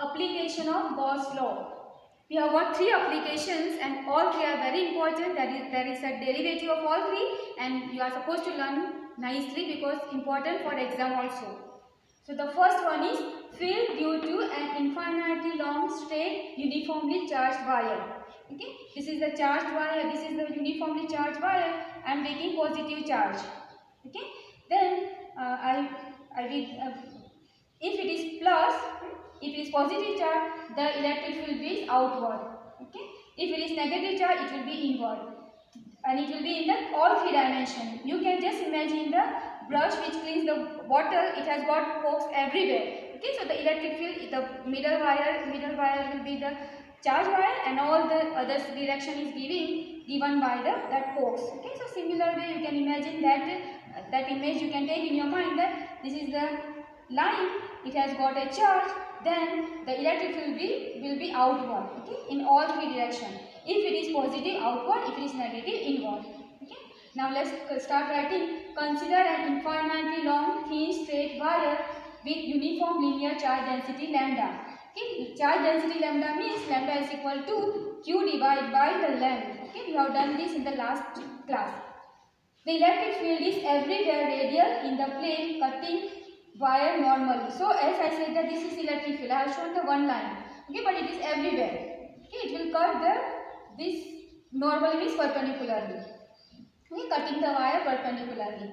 Application of Gauss law. We have got three applications and all three are very important. There is a derivative of all three and you are supposed to learn nicely because important for exam also. So the first one is field due to an infinitely long straight uniformly charged wire. Okay, this is the charged wire, this is the uniformly charged wire. I am taking positive charge. Okay, then if it is plus, if it is positive charge, the electric field is outward. Okay, if it is negative charge, it will be inward, and it will be in the all three dimension. You can just imagine the brush which cleans the bottle. It has got pokes everywhere. Okay, so the electric field, the middle wire will be the charge wire, and all the other direction is given by that pokes. Okay, so similar way you can imagine that image you can take in your mind that this is the line. It has got a charge. Then the electric field will be outward. Okay, in all three directions. If it is positive, outward. If it is negative, inward. Okay. Now let's start writing. Consider an infinitely long, thin, straight wire with uniform linear charge density lambda. Okay. Charge density lambda means lambda is equal to Q divided by the length. Okay. We have done this in the last class. The electric field is everywhere radial in the plane cutting wire normally. So as I said that this is electric field. I have shown the one line. Okay, but it is everywhere. Okay, it will cut this normally means perpendicularly. Okay, cutting the wire perpendicularly.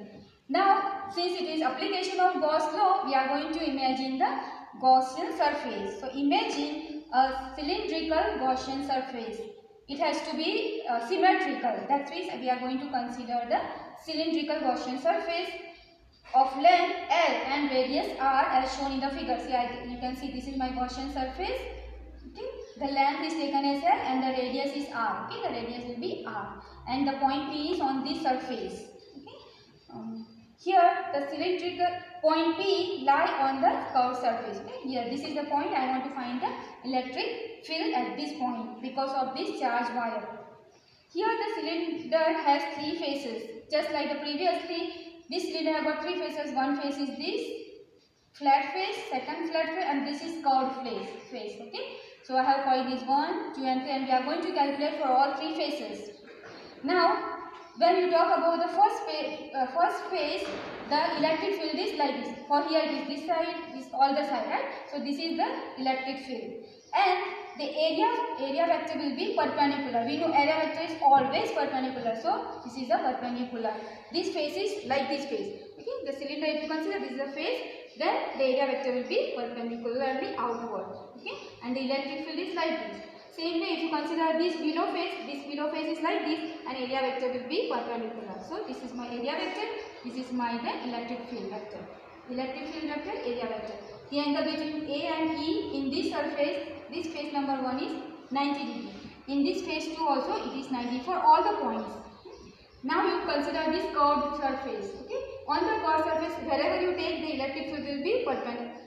Now, since it is application of Gauss law, we are going to imagine the Gaussian surface. So imagine a cylindrical Gaussian surface. It has to be symmetrical. That's why we are going to consider the cylindrical Gaussian surface of length L and radius R as shown in the figure. See, you can see this is my Gaussian surface. Okay, the length is taken as L and the radius is R. Okay, the radius will be R, and the point P is on this surface. Okay, here the cylindrical point P lie on the curved surface. Okay, here this is the point. I want to find the electric field at this point because of this charged wire. Here the cylinder has three faces, just like the previously. This cylinder have got three faces. One face is this flat face, second flat face, and this is curved face. Okay. So I have called this 1, 2, and 3, and we are going to calculate for all three faces. Now, when you talk about the first face, the electric field is like this. For here it is this side, this all the side, right? So this is the electric field, and the area vector will be perpendicular. We know area vector is always perpendicular, so this is a perpendicular. This face is like this face. Okay, the cylinder, if you consider this is the face, then the area vector will be perpendicularly outward. Okay, and the electric field is like this. Same way, if you consider this below face is like this, and area vector will be perpendicular. So this is my area vector, this is my electric field vector. Electric field vector, area vector. The angle between A and E in this surface, this face number 1 is 90 degree. In this face 2 also it is 90 for all the points. Now you consider this curved surface. Okay, on the curved surface, wherever you take, the electric field will be perpendicular.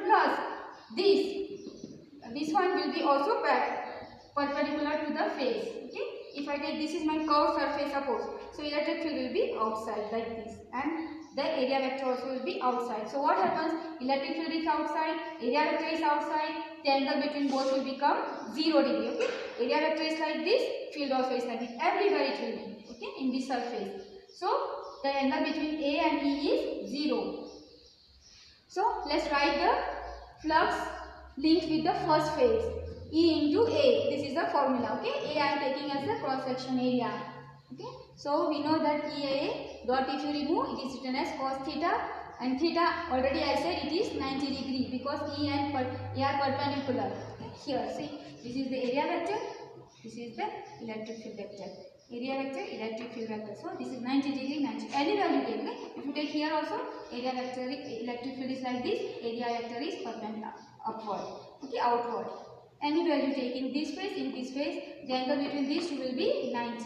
Plus this one will be also perpendicular to the face. Okay, if I take this is my curved surface, suppose, so electric field will be outside like this, and the area vector also will be outside. So what happens? Electric field is outside, area vector is outside, the angle between both will become 0 degree. Okay, area vector is like this, field also is like this. Everywhere it will be. Okay, in this surface. So the angle between A and E is 0. So let's write the flux linked with the first phase. E into A. This is the formula. Okay, A I am taking as the cross section area. Okay, so we know that EA dot, if you remove, it is written as cos theta, and theta already I said it is 90 degree because E and A are perpendicular. Okay, here see, this is the area vector, this is the electric field vector. Area vector, electric field vector. So this is 90 degree, 90. Any value take. Okay? If you take here also, area vector, electric field is like this, area vector is perpendicular upward. Okay, outward. Any value take in this face, the angle between these two will be 90.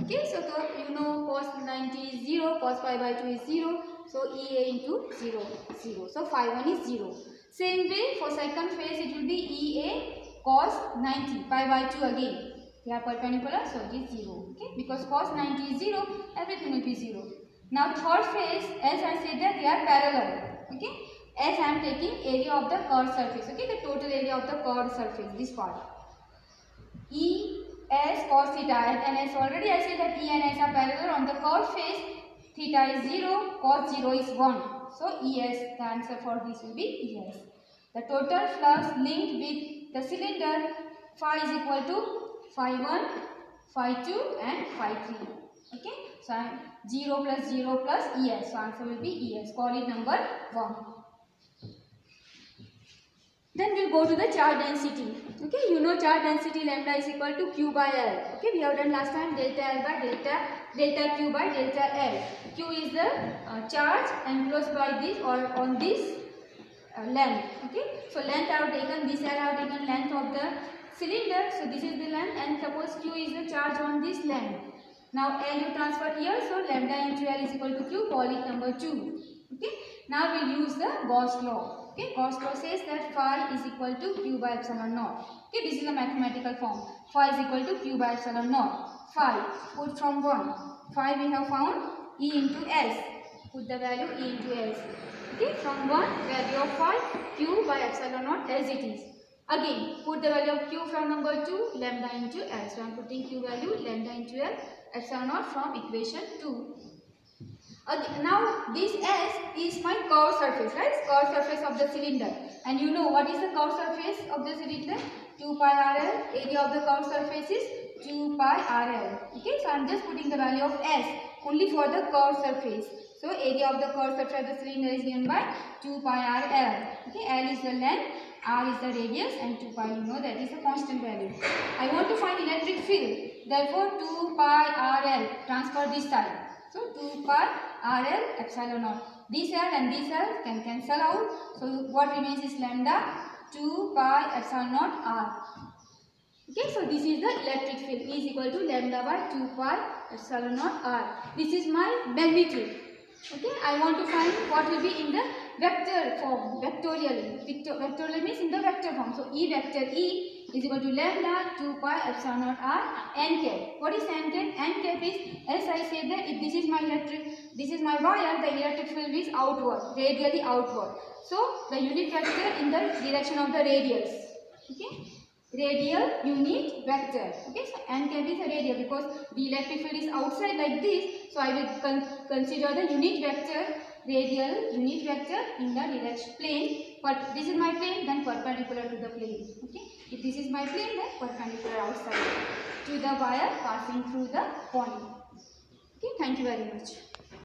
Okay, so you know cos 90 is 0, cos pi by 2 is 0, so EA into 0, 0. So phi 1 is 0. Same way for second phase it will be EA cos 90, pi by 2 again. They are perpendicular, so it is 0. Okay, because cos 90 is 0, everything will be 0. Now third phase, as I said that they are parallel. Okay, as I am taking area of the curved surface. Okay, the total area of the curved surface, this part. E s cos theta, and as already I said that E and S are parallel on the curved face. Theta is 0, cos 0 is 1. So ES, the answer for this will be ES. The total flux linked with the cylinder phi is equal to phi 1, phi 2 and phi 3. Okay, so 0 plus 0 plus ES. So answer will be ES. Call it number 1. Then we'll go to the charge density. Okay, you know charge density lambda is equal to Q by L. Okay, we have done last time delta L by delta Q by delta L. Q is the charge enclosed by this or on this length. Okay, so length I have taken, this I have taken length of the cylinder. So this is the length, and suppose Q is the charge on this length. Now L you transfer here, so lambda into L is equal to Q. Call it number 2. Okay, now we'll use the Gauss law. Okay, Gauss law says that phi is equal to Q by epsilon naught. Okay, this is a mathematical form. Phi is equal to Q by epsilon naught. Phi, put from 1. Phi we have found E into S. Put the value E into S. Okay, from 1, value of phi, Q by epsilon naught as it is. Again, put the value of Q from number 2, lambda into L. So I am putting Q value, lambda into L, epsilon naught from equation 2. Now this S is my curved surface, right? Curved surface of the cylinder. And you know what is the curved surface of the cylinder? 2 pi RL. Area of the curved surface is 2 pi RL. Okay, so I am just putting the value of S only for the curved surface. So area of the curved surface of the cylinder is given by 2 pi RL. Okay, L is the length, R is the radius, and 2 pi, you know, that is a constant value. I want to find electric field. Therefore 2 pi RL, transfer this side. So 2 pi RL epsilon naught. This L and this L can cancel out. So what remains is lambda 2 pi epsilon naught R. Okay, so this is the electric field. E is equal to lambda by 2 pi epsilon naught R. This is my magnitude. Okay, I want to find what will be in the vector form, vectorially. Vectorially means in the vector form. So E vector E is equal to lambda 2 pi epsilon naught R n cap. What is n cap? N cap is, as I said that if this is my wire, the electric field is outward, radially outward. So the unit vector in the direction of the radius. Okay, radial unit vector. Okay, so n cap is a radial because the electric field is outside like this. So I will consider the unit vector, radial unit vector in the direction plane. But this is my plane, then perpendicular to the plane. Okay, if this is my plane, then perpendicular outside to the wire passing through the point. Okay, thank you very much.